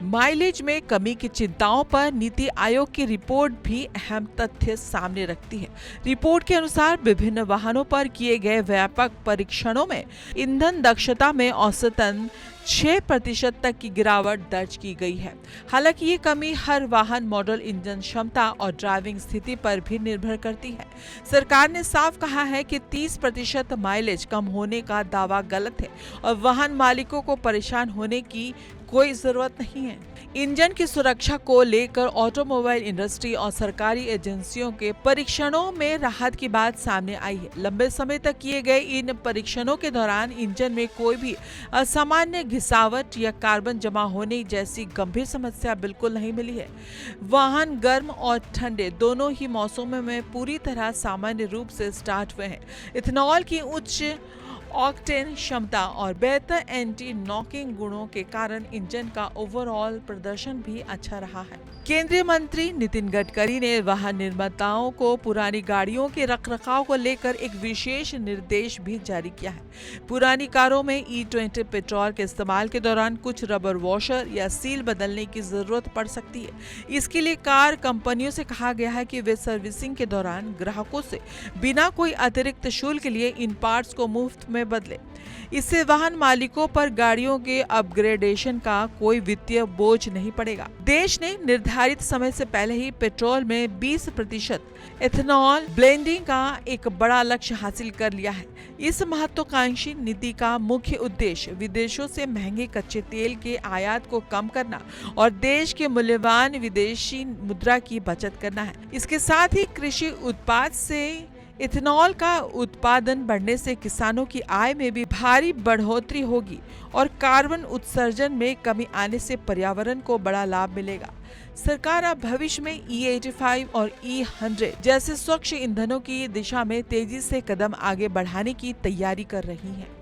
Mileage में कमी की चिंताओं पर नीति आयोग की रिपोर्ट भी अहम तथ्य सामने रखती है। रिपोर्ट के अनुसार विभिन्न वाहनों पर किए गए व्यापक परीक्षणों में ईंधन दक्षता में औसतन 6% तक की गिरावट दर्ज की गई है। हालांकि ये कमी हर वाहन मॉडल, इंजन क्षमता और ड्राइविंग स्थिति पर भी निर्भर करती है। सरकार ने साफ कहा है कि 30% माइलेज कम होने का दावा गलत है और वाहन मालिकों को परेशान होने की कोई जरूरत नहीं है। इंजन की सुरक्षा को लेकर ऑटोमोबाइल इंडस्ट्री और सरकारी एजेंसियों के परीक्षणों में राहत की बात सामने आई है। लंबे समय तक किए गए इन परीक्षणों के दौरान इंजन में कोई भी असामान्य घिसावट या कार्बन जमा होने जैसी गंभीर समस्या बिल्कुल नहीं मिली है। वाहन गर्म और ठंडे दोनों ही मौसमों में पूरी तरह सामान्य रूप से स्टार्ट हुए हैं। इथेनॉल की उच्च ऑक्टेन क्षमता और बेहतर एंटी नॉकिंग गुणों के कारण इंजन का ओवरऑल प्रदर्शन भी अच्छा रहा है। केंद्रीय मंत्री नितिन गडकरी ने वाहन निर्माताओं को पुरानी गाड़ियों के रखरखाव को लेकर एक विशेष निर्देश भी जारी किया है। पुरानी कारों में E20 पेट्रोल के इस्तेमाल के दौरान कुछ रबर वॉशर या सील बदलने की जरूरत पड़ सकती है। इसके लिए कार कंपनियों से कहा गया है कि वे सर्विसिंग के दौरान ग्राहकों से बिना कोई अतिरिक्त शुल्क लिए इन पार्ट्स को मुफ्त में बदले। इससे वाहन मालिकों पर गाड़ियों के अपग्रेडेशन का कोई वित्तीय बोझ नहीं पड़ेगा। देश ने निर्धारित समय से पहले ही पेट्रोल में 20% एथेनॉल ब्लेंडिंग का एक बड़ा लक्ष्य हासिल कर लिया है। इस महत्वाकांक्षी नीति का मुख्य उद्देश्य विदेशों से महंगे कच्चे तेल के आयात को कम करना और देश के मूल्यवान विदेशी मुद्रा की बचत करना है। इसके साथ ही कृषि उत्पाद से इथेनॉल का उत्पादन बढ़ने से किसानों की आय में भी भारी बढ़ोतरी होगी और कार्बन उत्सर्जन में कमी आने से पर्यावरण को बड़ा लाभ मिलेगा। सरकार अब भविष्य में E85 और E100 जैसे स्वच्छ ईंधनों की दिशा में तेजी से कदम आगे बढ़ाने की तैयारी कर रही है।